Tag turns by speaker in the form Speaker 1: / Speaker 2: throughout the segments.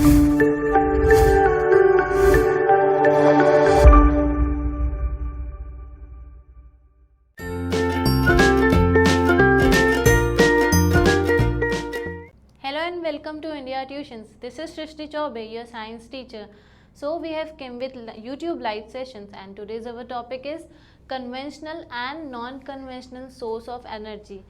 Speaker 1: Welcome to India Tuitions. This is Shrishti Chaube, your science teacher. So we have come with YouTube live sessions, and today's our topic is conventional and non-conventional source of energy.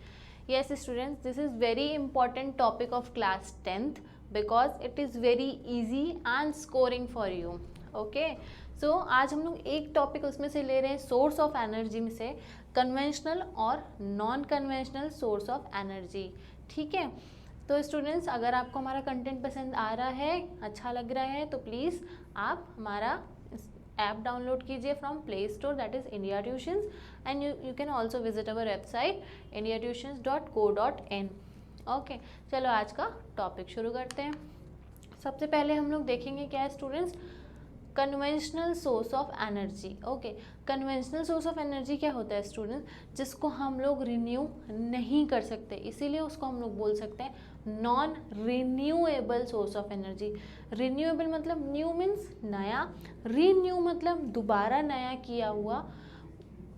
Speaker 1: Yes students, this is very important topic of class 10th because it is very easy and scoring for you. Okay, so आज हम लोग एक topic उसमें से ले रहे हैं source of energy में से कन्वेंशनल और non conventional source of energy. ठीक है, तो स्टूडेंट्स अगर आपको हमारा कंटेंट पसंद आ रहा है, अच्छा लग रहा है, तो प्लीज़ आप हमारा ऐप डाउनलोड कीजिए from play store, that is India tuitions, and you can also visit our website indiatutions.co.in. Okay, चलो आज का टॉपिक शुरू करते हैं. सबसे पहले हम लोग देखेंगे क्या है students, conventional source of energy. Okay, conventional source of energy क्या होता है स्टूडेंट्स, जिसको हम लोग रिन्यू नहीं कर सकते, इसीलिए उसको हम लोग बोल सकते हैं non renewable source of energy. Renewable मतलब न्यू मीन्स नया, रीन्यू मतलब दोबारा नया किया हुआ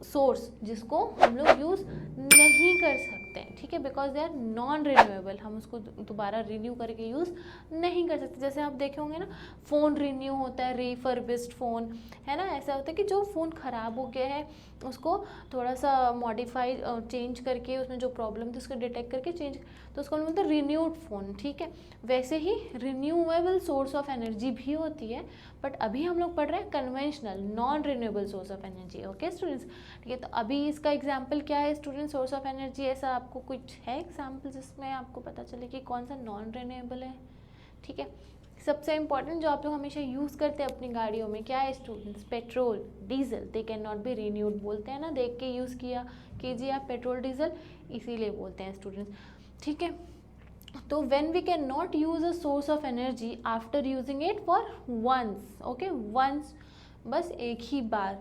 Speaker 1: सोर्स जिसको हम लोग यूज़ नहीं कर सकते हैं. ठीक है, because they are non renewable, हम उसको दोबारा रिन्यू करके यूज़ नहीं कर सकते. जैसे आप देखे होंगे ना, फ़ोन रिन्यू होता है, रिफर्बिश्ड फ़ोन है ना, ऐसा होता है कि जो फ़ोन ख़राब हो गया है उसको थोड़ा सा मॉडिफाई चेंज करके, उसमें जो प्रॉब्लम थी उसको डिटेक्ट करके चेंज, तो उसको बोलते हैं रिन्यूड फ़ोन. ठीक है, वैसे ही रिन्यूएबल सोर्स ऑफ एनर्जी भी होती है, बट अभी हम लोग पढ़ रहे हैं conventional non renewable source of energy. Okay students, ठीक है, तो अभी इसका एग्जाम्पल क्या है स्टूडेंट, सोर्स ऑफ एनर्जी, ऐसा आपको कुछ है एग्जाम्पल जिसमें आपको पता चले कि कौन सा नॉन रिन्यूएबल है. ठीक है, सबसे इंपॉर्टेंट जो आप लोग हमेशा यूज़ करते हैं अपनी गाड़ियों में क्या है students, petrol diesel, they can not be renewed, बोलते हैं ना, देख के यूज़ किया कीजिए आप पेट्रोल डीजल, इसीलिए बोलते हैं स्टूडेंट्स. ठीक है, तो when we can not use a source of energy after using it for once, okay once, बस एक ही बार,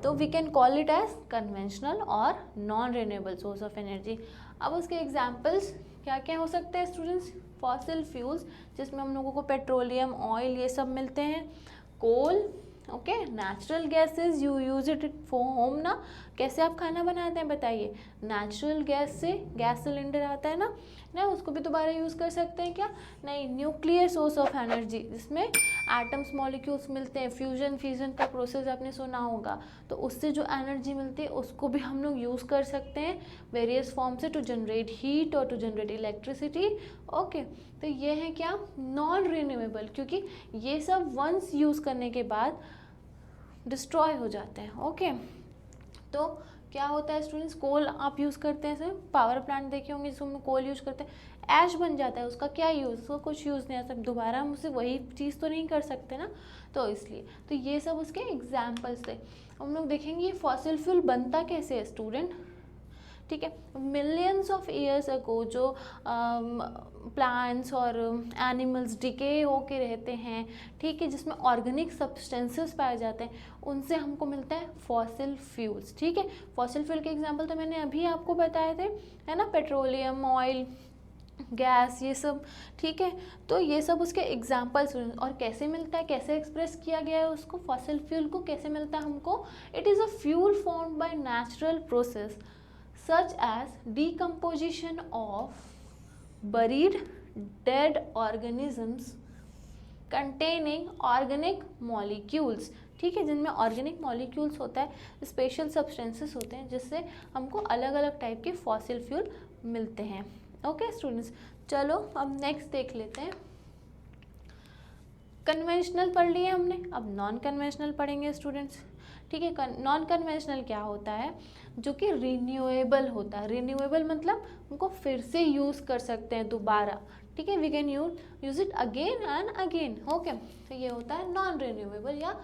Speaker 1: तो we can call it as conventional और non renewable source of energy. अब उसके एग्जाम्पल्स क्या क्या हो सकते हैं स्टूडेंट्स, फॉसिल फ्यूल्स जिसमें हम लोगों को पेट्रोलियम, ऑयल ये सब मिलते हैं, coal, okay, natural gases you use it for home ना, कैसे आप खाना बनाते हैं बताइए, नेचुरल गैस से, गैस सिलेंडर आता है ना, उसको भी दोबारा यूज़ कर सकते हैं क्या, नहीं. न्यूक्लियर सोर्स ऑफ एनर्जी जिसमें एटम्स मॉलिक्यूल्स मिलते हैं, फ्यूजन फ्यूजन का प्रोसेस आपने सुना होगा, तो उससे जो एनर्जी मिलती है उसको भी हम लोग यूज़ कर सकते हैं वेरियस फॉर्म से टू जनरेट हीट और टू जनरेट इलेक्ट्रिसिटी. ओके, तो ये है क्या, नॉन रिन्यूएबल, क्योंकि ये सब वंस यूज़ करने के बाद डिस्ट्रॉय हो जाते हैं. ओके, तो क्या होता है स्टूडेंट्स, कोल आप यूज़ करते हैं, सर पावर प्लांट देखे होंगे जिसमें कोल यूज़ करते हैं, ऐश बन जाता है, उसका क्या यूज़, उसका कुछ यूज़ नहीं आता, दोबारा हम उससे वही चीज़ तो नहीं कर सकते ना, तो इसलिए, तो ये सब उसके एग्जाम्पल्स थे. हम लोग देखेंगे ये फॉसिल फ्यूल बनता कैसे है स्टूडेंट. ठीक है, मिलियंस ऑफ ईयर्स अगो जो प्लांट्स और एनिमल्स डिके होके रहते हैं, ठीक है, जिसमें ऑर्गेनिक सब्सटेंसेस पाए जाते हैं, उनसे हमको मिलता है फॉसिल फ्यूल्स. ठीक है, फॉसिल फ्यूल के एग्जांपल तो मैंने अभी आपको बताए थे, है ना, पेट्रोलियम, ऑयल, गैस, ये सब. ठीक है, तो ये सब उसके एग्जाम्पल्स. और कैसे मिलता है, कैसे एक्सप्रेस किया गया है उसको, फॉसिल फ्यूल को कैसे मिलता है हमको, it is a fuel formed by natural process such as decomposition of buried dead organisms containing organic molecules. ठीक है, जिनमें ऑर्गेनिक मॉलिक्यूल्स होता है, स्पेशल सब्सटेंसेस होते हैं जिससे हमको अलग अलग टाइप के फॉसिल फ्यूल मिलते हैं. ओके स्टूडेंट्स, चलो अब नेक्स्ट देख लेते हैं. कन्वेंशनल पढ़ लिए हमने, अब नॉन कन्वेंशनल पढ़ेंगे स्टूडेंट्स. ठीक है, नॉन कन्वेंशनल क्या होता है, जो कि रिन्यूएबल होता है. रिन्यूएबल मतलब उनको फिर से यूज़ कर सकते हैं दोबारा. ठीक है, we can use it again and again. Okay, तो ये होता है नॉन रिन्यूएबल या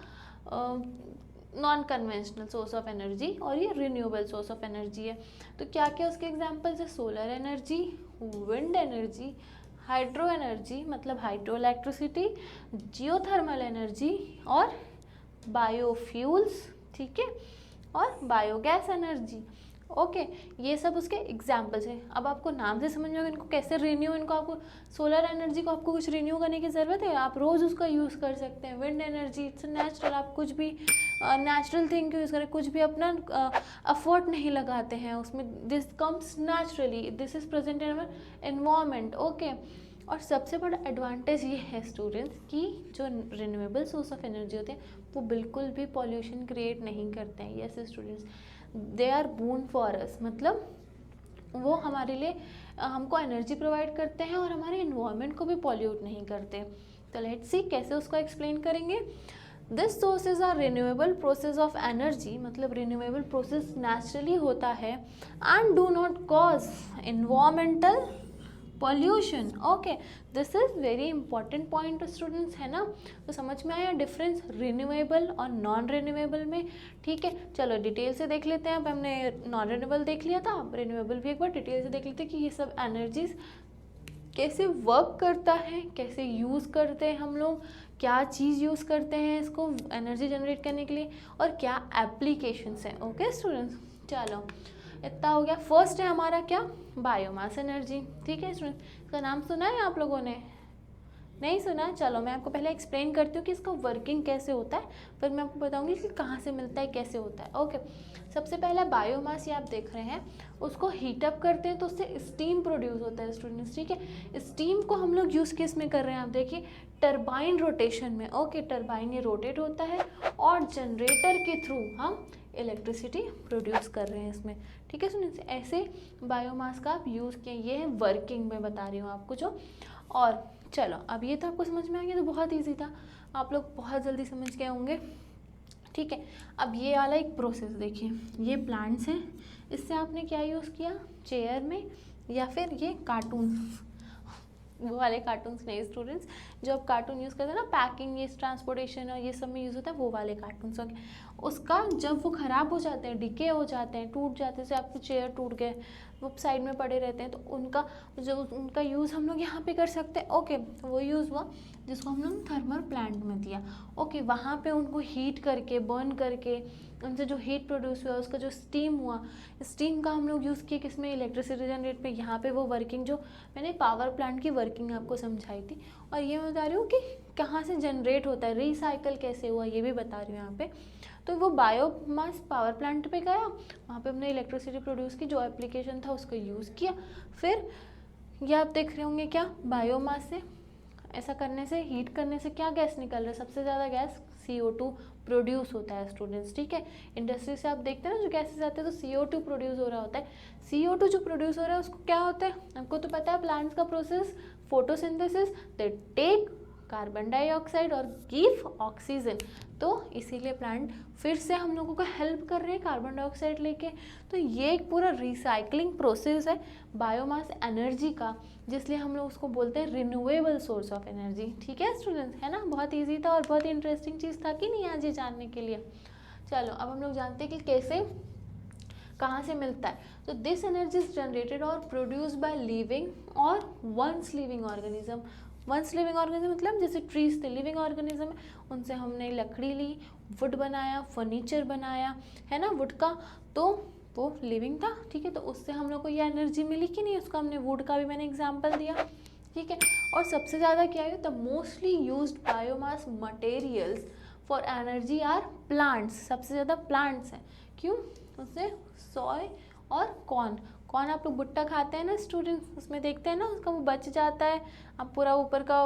Speaker 1: non conventional source of energy, और ये रिन्यूएबल सोर्स ऑफ एनर्जी है. तो क्या क्या उसके एग्जाम्पल्स है, solar energy, wind energy, hydro energy मतलब हाइड्रो इलेक्ट्रिसिटी, जियोथर्मल एनर्जी और बायोफ्यूल्स. ठीक है, और बायोगैस एनर्जी. ओके ये सब उसके एग्जाम्पल्स हैं। अब आपको नाम से समझ में आएगा इनको कैसे रिन्यू, इनको आपको सोलर एनर्जी को आपको कुछ रिन्यू करने की ज़रूरत है, आप रोज़ उसका यूज़ कर सकते हैं। विंड एनर्जी इट्स नेचुरल, आप कुछ भी नेचुरल थिंग यूज़ करें, कुछ भी अपना एफर्ट नहीं लगाते हैं उसमें, this comes naturally, this is present in our environment. Okay और सबसे बड़ा एडवांटेज ये है स्टूडेंट्स कि जो रिन्यूएबल सोर्स ऑफ एनर्जी होते हैं वो बिल्कुल भी पॉल्यूशन क्रिएट नहीं करते हैं। Yes students, they are boon for us, मतलब वो हमारे लिए हमको एनर्जी प्रोवाइड करते हैं और हमारे इन्वायरमेंट को भी पॉल्यूट नहीं करते। तो लेट्स सी कैसे उसको एक्सप्लेन करेंगे। This sources are renewable process of energy, मतलब रिन्यूएबल प्रोसेस नेचुरली होता है and do not cause environmental pollution. Okay this is very important point students, है ना। तो समझ में आया डिफरेंस रिन्यूएबल और नॉन रिन्यूएबल में। ठीक है चलो डिटेल से देख लेते हैं। अब हमने नॉन रिन्यूएबल देख लिया था, अब रिन्यूएबल भी एक बार डिटेल से देख लेते हैं कि ये सब एनर्जीज कैसे वर्क करता है, कैसे यूज़ करते हैं हम लोग, क्या चीज़ यूज़ करते हैं इसको एनर्जी जनरेट करने के लिए और क्या एप्लीकेशंस हैं। ओके स्टूडेंट्स चलो इतना हो गया। फर्स्ट है हमारा क्या, बायोमास एनर्जी। ठीक है स्टूडेंट, इसका नाम सुना है आप लोगों ने, नहीं सुना? चलो मैं आपको पहले एक्सप्लेन करती हूँ कि इसका वर्किंग कैसे होता है, फिर मैं आपको बताऊँगी कि कहाँ से मिलता है, कैसे होता है। ओके सबसे पहला बायोमास, ये आप देख रहे हैं, उसको हीटअप करते हैं तो उससे स्टीम प्रोड्यूस होता है स्टूडेंट्स। ठीक है स्टीम को हम लोग यूज़ किस में कर रहे हैं, आप देखिए टरबाइन रोटेशन में। ओके टरबाइन ये रोटेट होता है और जनरेटर के थ्रू हम इलेक्ट्रिसिटी प्रोड्यूस कर रहे हैं इसमें। ठीक है स्टूडेंट्स, ऐसे बायोमास का आप यूज़ किए, ये है वर्किंग में बता रही हूँ आपको जो। और चलो अब ये तो आपको समझ में आ गया, तो बहुत ईजी था, आप लोग बहुत जल्दी समझ गए होंगे। ठीक है अब ये वाला एक प्रोसेस देखिए, ये प्लांट्स हैं, इससे आपने क्या यूज़ किया, चेयर में या फिर ये कार्टून, वो वाले कार्टून्स नहीं स्टूडेंट्स, जो आप कार्टून यूज़ करते हैं ना पैकिंग, ये ट्रांसपोर्टेशन और ये सब में यूज़ होता है, वो वाले कार्टून्स। ओके उसका जब वो ख़राब हो जाते हैं, डिके हो जाते हैं, टूट जाते हैं, जैसे आपके चेयर टूट गए, वो साइड में पड़े रहते हैं, तो उनका यूज़ हम लोग यहाँ पे कर सकते हैं। ओके वो यूज़ हुआ जिसको हम लोग थर्मल प्लांट में दिया। ओके वहाँ पे उनको हीट करके, बर्न करके, उनसे जो हीट प्रोड्यूस हुआ, उसका जो स्टीम हुआ, स्टीम का हम लोग यूज़ किए किसमें, इलेक्ट्रिसिटी जनरेट पे। यहाँ पे वो वर्किंग जो मैंने पावर प्लांट की वर्किंग आपको समझाई थी, और ये मैं बता रही हूँ कि कहाँ से जनरेट होता है, रिसाइकल कैसे हुआ, ये भी बता रही हूँ यहाँ पे। तो वो बायोमास पावर प्लांट पे गया, वहाँ पे हमने इलेक्ट्रिसिटी प्रोड्यूस की, जो एप्लीकेशन था उसको यूज़ किया। फिर ये आप देख रहे होंगे क्या, बायोमास से ऐसा करने से, हीट करने से क्या गैस निकल रहा है, सबसे ज़्यादा गैस CO2 प्रोड्यूस होता है स्टूडेंट्स। ठीक है इंडस्ट्री से आप देखते हैं ना जो गैसेस आते हैं, तो CO2 प्रोड्यूस हो रहा होता है। CO2 जो प्रोड्यूस हो रहा है उसको क्या होता है, आपको तो पता है प्लांट्स का process, photosynthesis, they take carbon dioxide और गिव ऑक्सीजन। तो इसीलिए प्लांट फिर से हम लोगों को हेल्प कर रहे हैं कार्बन डाइऑक्साइड लेके। तो ये एक पूरा रिसाइकलिंग प्रोसेस है बायोमास एनर्जी का, जिसलिए हम लोग उसको बोलते हैं रिन्यूएबल सोर्स ऑफ एनर्जी। ठीक है स्टूडेंट्स, है ना, बहुत इजी था और बहुत ही इंटरेस्टिंग चीज़ था कि नहीं आज ये जानने के लिए। चलो अब हम लोग जानते हैं कि कैसे, कहाँ से मिलता है। तो दिस एनर्जी इज जनरेटेड और प्रोड्यूस बाय लिविंग और once living organism. Once living organism मतलब जैसे ट्रीज थे, लिविंग ऑर्गेनिज्म है, उनसे हमने लकड़ी ली, वुड बनाया, फर्नीचर बनाया, है ना, वुड का, तो वो लिविंग था। ठीक है तो उससे हम लोग को ये एनर्जी मिली कि नहीं, उसका हमने वुड का भी मैंने एग्जांपल दिया। ठीक है और सबसे ज़्यादा क्या है, the mostly used biomass materials for energy are plants. सबसे ज़्यादा प्लांट्स हैं, क्यों, उससे सोय और कॉर्न आप लोग भुट्टा खाते हैं ना स्टूडेंट्स, उसमें देखते हैं ना उसका वो बच जाता है, अब पूरा ऊपर का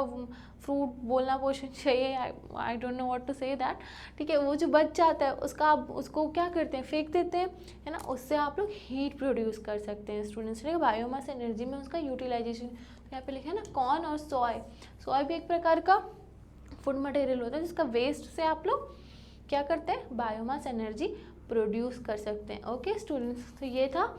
Speaker 1: फ्रूट बोलना पोषण चाहिए, I don't know what to say that. ठीक है वो जो बच जाता है उसका आप उसको क्या करते हैं, फेंक देते हैं, है ना, उससे आप लोग हीट प्रोड्यूस कर सकते हैं स्टूडेंट्स। ठीक है बायोमास एनर्जी में उसका यूटिलाइजेशन, तो यहाँ पे लिखा है ना कॉर्न और सोय भी एक प्रकार का फूड मटेरियल होता है, जिसका वेस्ट से आप लोग क्या करते हैं, बायोमास एनर्जी प्रोड्यूस कर सकते हैं। ओके स्टूडेंट्स, तो ये था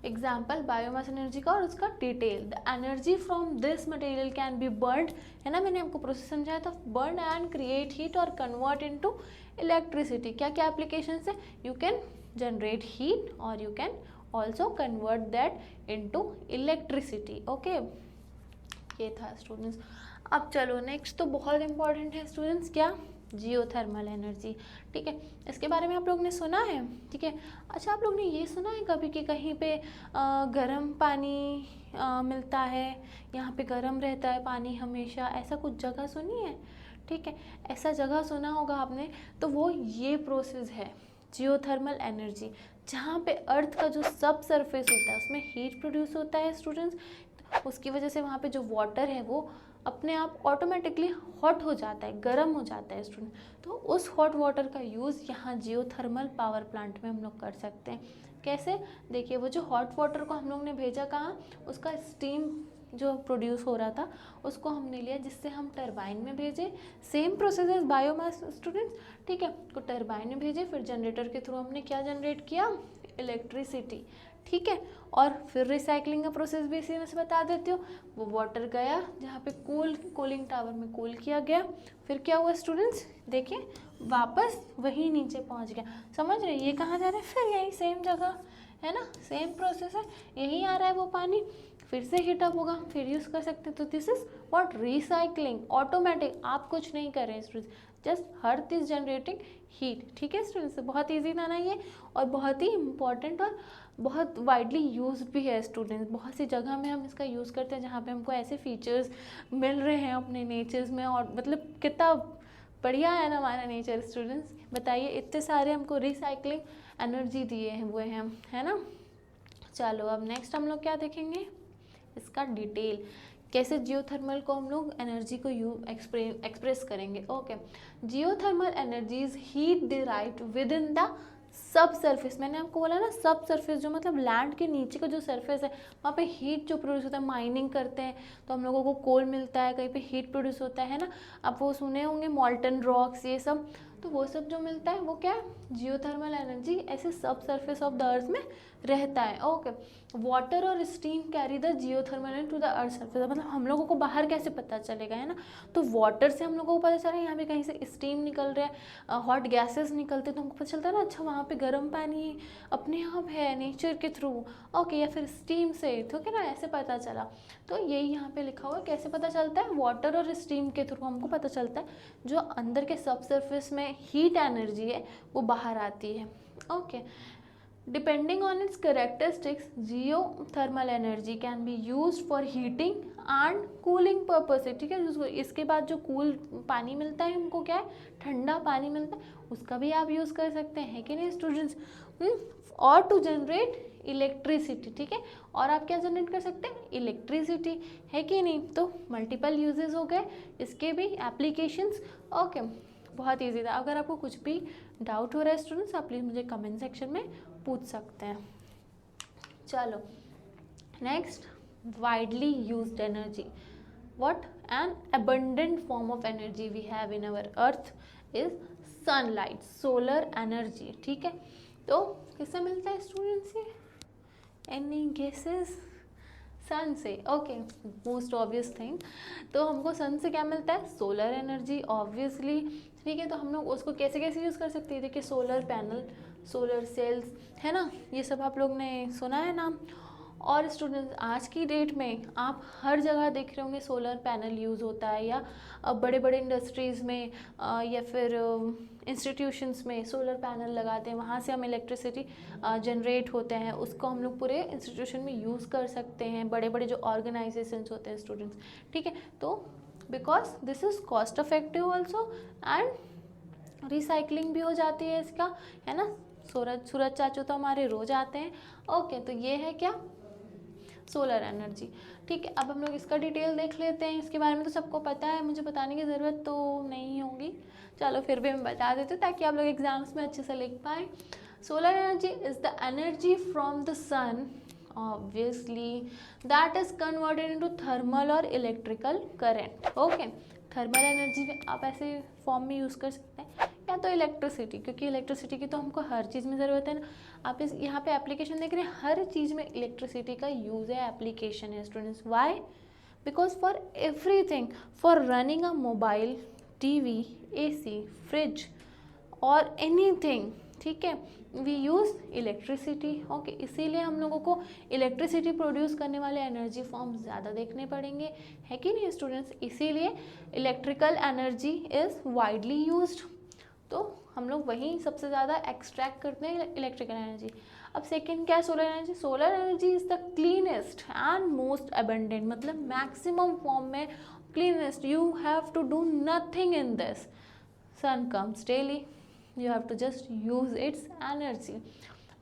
Speaker 1: एग्जाम्पल बायोमास एनर्जी का और उसका detail. The energy from this material can be burned, है ना, मैंने आपको प्रोसेस समझाया था, बर्न एंड क्रिएट हीट और कन्वर्ट इनटू इलेक्ट्रिसिटी। क्या क्या एप्लीकेशंस है, यू कैन जनरेट हीट और you can also convert that into electricity. Okay ये था स्टूडेंट्स। अब चलो नेक्स्ट तो बहुत इंपॉर्टेंट है स्टूडेंट्स, क्या, जियोथर्मल एनर्जी। ठीक है, इसके बारे में आप लोग ने सुना है। ठीक है, अच्छा आप लोग ने ये सुना है कभी कि कहीं पे गर्म पानी मिलता है, यहाँ पे गर्म रहता है पानी हमेशा, ऐसा कुछ जगह सुनी है। ठीक है, ऐसा जगह सुना होगा आपने, तो वो ये प्रोसेस है जियोथर्मल एनर्जी, जहाँ पे अर्थ का जो सब सरफेस होता है उसमें हीट प्रोड्यूस होता है स्टूडेंट्स, उसकी वजह से वहाँ पे जो वाटर है वो अपने आप ऑटोमेटिकली हॉट हो जाता है, गर्म हो जाता है स्टूडेंट। तो उस हॉट वाटर का यूज़ यहाँ जियोथर्मल पावर प्लांट में हम लोग कर सकते हैं। कैसे, देखिए वो जो हॉट वाटर को हम लोग ने भेजा कहाँ, उसका स्टीम जो प्रोड्यूस हो रहा था उसको हमने लिया, जिससे हम टरबाइन में भेजे। Same process as biomass students. ठीक है, तो टरबाइन में भेजे, फिर जनरेटर के थ्रू हमने क्या जनरेट किया, इलेक्ट्रिसिटी। ठीक है, और फिर रिसाइकलिंग का प्रोसेस भी इसी में से बता देती हूँ। वो वाटर गया जहाँ पे कूलिंग टावर में कूल किया गया, फिर क्या हुआ स्टूडेंट्स, देखिए वापस वही नीचे पहुँच गया। समझ रहे, ये कहाँ जा रहा है, फिर यही सेम जगह है ना, सेम प्रोसेस है, यहीं आ रहा है वो पानी, फिर से हीटअप होगा, फिर यूज़ कर सकते हैं। तो this is what, recycling, automatic, आप कुछ नहीं कर रहे हैं students, just earth is generating heat. ठीक है स्टूडेंट्स, बहुत ईजी था ना ये, और बहुत ही इम्पॉर्टेंट और बहुत वाइडली यूज भी है स्टूडेंट्स। बहुत सी जगह में हम इसका यूज़ करते हैं जहाँ पे हमको ऐसे फीचर्स मिल रहे हैं अपने नेचर्स में, और मतलब कितना बढ़िया है ना हमारा नेचर स्टूडेंट्स। बताइए, इतने सारे हमको रिसाइकलिंग एनर्जी दिए हैं हुए हैं, है ना। चलो अब नेक्स्ट हम लोग क्या देखेंगे, इसका डिटेल, कैसे जियोथर्मल को हम लोग एनर्जी को एक्सप्रेस करेंगे। Okay, geothermal energy is heat derived with in the sub surface. मैंने आपको बोला ना, सब सरफेस जो मतलब लैंड के नीचे का जो सरफेस है, वहाँ पे हीट जो प्रोड्यूस होता है, माइनिंग करते हैं तो हम लोगों को कोल मिलता है, कहीं पे हीट प्रोड्यूस होता है ना, आप वो सुने होंगे मॉल्टन रॉक्स ये सब, तो वो सब जो मिलता है वो क्या है, जियोथर्मल एनर्जी ऐसे सब सरफेस ऑफ द अर्थ में रहता है। ओके, वाटर और steam carry the geothermal to the earth surface, मतलब हम लोगों को बाहर कैसे पता चलेगा, है ना, तो वाटर से हम लोगों को पता चला यहाँ पे कहीं से स्टीम निकल रहा है, हॉट गैसेस निकलते, तो हमको पता चलता है ना, अच्छा वहाँ पे गर्म पानी अपने आप है नेचर के थ्रू। ओके, या फिर स्टीम से, ठीक है ना, ऐसे पता चला। तो यही यहाँ पे लिखा हुआ है, कैसे पता चलता है, वाटर और स्टीम के थ्रू हमको पता चलता है, जो अंदर के सब सरफेस में हीट एनर्जी है वो बाहर आती है। Okay, depending on it's characteristics, geothermal energy can be used for heating and cooling purpose से। ठीक है, इसके बाद जो कूल पानी मिलता है हमको, क्या है, ठंडा पानी मिलता है, उसका भी आप यूज़ कर सकते हैं, है कि नहीं स्टूडेंट्स। और टू जनरेट इलेक्ट्रिसिटी, ठीक है, और आप क्या जनरेट कर सकते हैं, इलेक्ट्रिसिटी, है कि नहीं। तो मल्टीपल यूजेस हो गए इसके भी एप्लीकेशंस। ओके, बहुत ईजी था। अगर आपको कुछ भी डाउट हो रहा है स्टूडेंट्स, आप प्लीज़ मुझे कमेंट सेक्शन में पूछ सकते हैं। चलो next, widely used energy, what an abundant form of energy we have in our earth is sunlight, solar energy। ठीक है, तो किससे मिलता है स्टूडेंट्स ये, एनी गेसेस, सन से। ओके, मोस्ट ऑब्वियस थिंग, तो हमको सन से क्या मिलता है, सोलर एनर्जी ऑब्वियसली। ठीक है, तो हम लोग उसको कैसे कैसे यूज़ कर सकते हैं, देखिए सोलर पैनल, सोलर सेल्स, है ना, ये सब आप लोग ने सुना है नाम। और स्टूडेंट्स आज की डेट में आप हर जगह देख रहे होंगे सोलर पैनल यूज़ होता है, या बड़े बड़े इंडस्ट्रीज़ में या फिर इंस्टीट्यूशंस में सोलर पैनल लगाते हैं, वहाँ से हम इलेक्ट्रिसिटी जनरेट होते हैं, उसको हम लोग पूरे इंस्टीट्यूशन में यूज़ कर सकते हैं, बड़े बड़े जो ऑर्गेनाइजेशंस होते हैं स्टूडेंट्स। ठीक है, तो because this is cost effective also and recycling भी हो जाती है इसका, है ना। सूरज चाचू तो हमारे रोज आते हैं। ओके, तो ये है क्या, सोलर एनर्जी। ठीक है, अब हम लोग इसका डिटेल देख लेते हैं। इसके बारे में तो सबको पता है, मुझे बताने की ज़रूरत तो नहीं होगी, चलो फिर भी मैं बता देती हूँ ताकि आप लोग एग्जाम्स में अच्छे से लिख पाएँ। Solar energy is the energy from the sun obviously that is converted into thermal और electrical current. Okay, thermal energy में आप ऐसे फॉर्म में यूज़ कर सकते हैं, या तो इलेक्ट्रिसिटी, क्योंकि इलेक्ट्रिसिटी की तो हमको हर चीज़ में ज़रूरत है ना। आप इस यहाँ पे एप्लीकेशन देख रहे हैं, हर चीज़ में इलेक्ट्रिसिटी का यूज़ है, एप्लीकेशन है students. Why, because for everything, for running a mobile, TV, AC, fridge और एनीथिंग, ठीक है, वी यूज़ इलेक्ट्रिसिटी। ओके, इसीलिए हम लोगों को इलेक्ट्रिसिटी प्रोड्यूस करने वाले एनर्जी फॉर्म ज़्यादा देखने पड़ेंगे, है कि नहीं स्टूडेंट्स? इसीलिए electrical energy is widely used, तो हम लोग वहीं सबसे ज़्यादा एक्सट्रैक्ट करते हैं इलेक्ट्रिकल एनर्जी। अब सेकेंड क्या है, solar energy. Solar energy is the cleanest and most abundant, मतलब मैक्सिमम फॉर्म में cleanest. You have to do nothing in this. Sun comes daily, you have to just use its energy.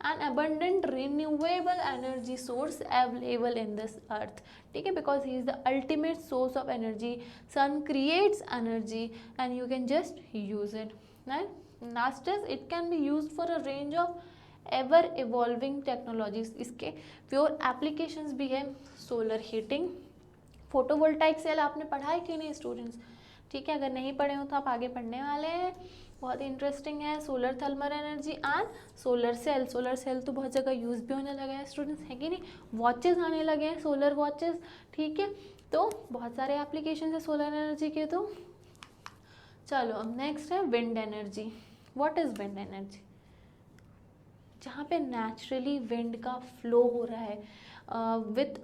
Speaker 1: An abundant renewable energy source available in this earth, ठीक है, because he is the ultimate source of energy. Sun creates energy and you can just use it. And last is it can be used for a range of ever evolving technologies. इसके pure applications भी है, solar heating, photovoltaic cell आपने पढ़ा है कि नहीं students? ठीक है, अगर नहीं पढ़े हो तो आप आगे पढ़ने वाले हैं, बहुत इंटरेस्टिंग है। Solar thermal energy and solar cell. Solar cell तो बहुत जगह यूज़ भी होने लगा है स्टूडेंट्स, है कि नहीं? वॉचेस आने लगे हैं, सोलर वॉचेस, ठीक है, तो बहुत सारे एप्लीकेशन है सोलर एनर्जी के। तो चलो अब नेक्स्ट है wind energy. What is wind energy? जहाँ पे नेचुरली विंड का फ्लो हो रहा है विथ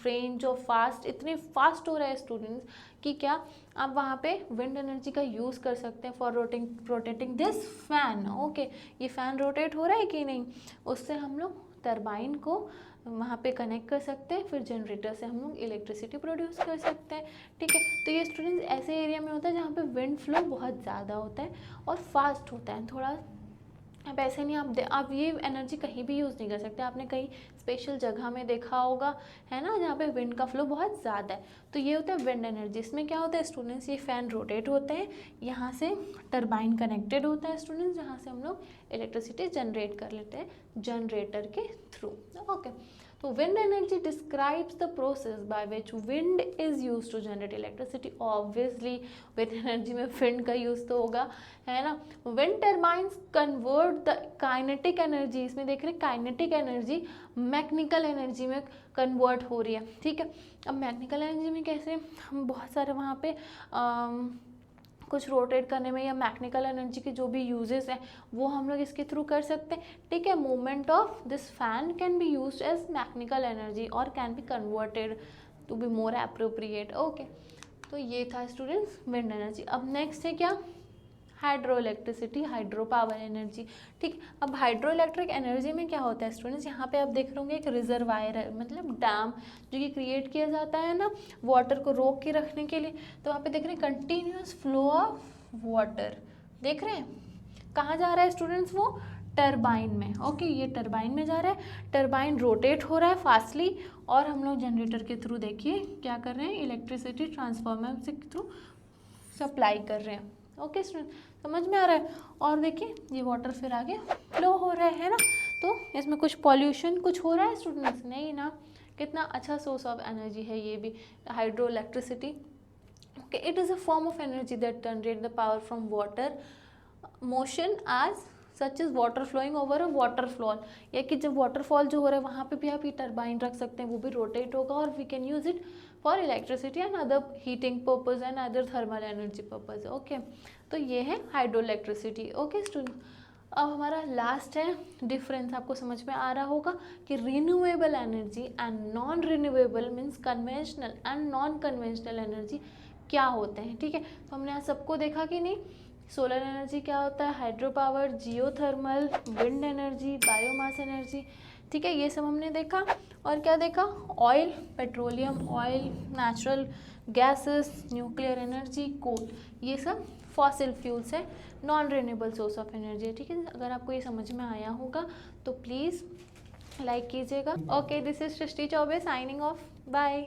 Speaker 1: रेंज ऑफ फास्ट, इतने फास्ट हो रहा है स्टूडेंट्स कि क्या आप वहाँ पे विंड एनर्जी का यूज़ कर सकते हैं for rotating this fan. Okay, ये फ़ैन रोटेट हो रहा है कि नहीं, उससे हम लोग टरबाइन को वहाँ पे कनेक्ट कर सकते हैं, फिर जनरेटर से हम लोग इलेक्ट्रिसिटी प्रोड्यूस कर सकते हैं, ठीक है। तो ये स्टूडेंट्स ऐसे एरिया में होता है जहाँ पे विंड फ्लो बहुत ज़्यादा होता है और फास्ट होता है थोड़ा। अब ऐसे नहीं आप ये एनर्जी कहीं भी यूज़ नहीं कर सकते। आपने कहीं स्पेशल जगह में देखा होगा, है ना, जहाँ पे विंड का फ्लो बहुत ज़्यादा है, तो ये होता है विंड एनर्जी। इसमें क्या होता है स्टूडेंट्स, ये फ़ैन रोटेट होते हैं, यहाँ से टरबाइन कनेक्टेड होता है स्टूडेंट्स, जहाँ से हम लोग इलेक्ट्रिसिटी जनरेट कर लेते हैं जनरेटर के थ्रू। ओके, तो wind energy describes the process by which wind is use to generate electricity. Obviously wind energy में विंड का यूज़ तो होगा, है ना। Wind turbines convert the kinetic energy, इसमें देख रहे हैं काइनेटिक एनर्जी मैकेनिकल एनर्जी में कन्वर्ट हो रही है, ठीक है। अब मैकेनिकल एनर्जी में कैसे, हम बहुत सारे वहाँ पे कुछ रोटेट करने में या मैकेनिकल एनर्जी के जो भी यूजेस हैं वो हम लोग इसके थ्रू कर सकते हैं, ठीक है। Movement of this fan can be used as mechanical energy और can be converted to be more appropriate. Okay, तो ये था स्टूडेंट्स विंड एनर्जी। अब नेक्स्ट है क्या, hydro electricity, hydro power energy, ठीक। अब हाइड्रो इलेक्ट्रिक एनर्जी में क्या होता है स्टूडेंट्स, यहाँ पे आप देख रहे होंगे एक रिजर्वायर है, मतलब डैम जो कि क्रिएट किया जाता है ना वाटर को रोक के रखने के लिए। तो वहाँ पे देख रहे हैं कंटिन्यूस फ्लो ऑफ वाटर, देख रहे हैं कहाँ जा रहा है स्टूडेंट्स, वो टरबाइन में। ओके, ये टरबाइन में जा रहा है, टरबाइन रोटेट हो रहा है फास्टली और हम लोग जनरेटर के थ्रू देखिए क्या कर रहे हैं, इलेक्ट्रिसिटी ट्रांसफार्मर के थ्रू सप्लाई कर रहे हैं। ओके स्टूडेंट, समझ में आ रहा है। और देखिए ये वाटर फिर आगे फ्लो हो रहा है ना, तो इसमें कुछ पॉल्यूशन कुछ हो रहा है स्टूडेंट्स, नहीं ना। कितना अच्छा सोर्स ऑफ एनर्जी है ये भी, hydro electricity. Okay, it is a form of energy that generate the power from water motion as such is water flowing over a waterfall, या कि जब वाटरफॉल जो हो रहा है वहाँ पे भी आप ये टरबाइन रख सकते हैं, वो भी रोटेट होगा और we can use it for electricity and other heating purpose and other thermal energy purpose. Okay, तो ये है हाइड्रो इलेक्ट्रिसिटी। ओके स्टूडेंट, अब हमारा लास्ट है डिफरेंस, आपको समझ में आ रहा होगा कि renewable energy and non renewable means conventional and non conventional energy क्या होते हैं, ठीक है। तो हमने आज सबको देखा कि नहीं, सोलर एनर्जी क्या होता है, hydro power, geothermal, wind energy, biomass energy, ठीक है, ये सब हमने देखा। और क्या देखा, oil, petroleum oil, natural gases, nuclear energy, coal, ये सब फॉसिल फ्यूल्स है, non renewable source of energy, ठीक है। अगर आपको ये समझ में आया होगा तो प्लीज़ लाइक कीजिएगा। Okay, this is Srishti Choubey signing off, bye.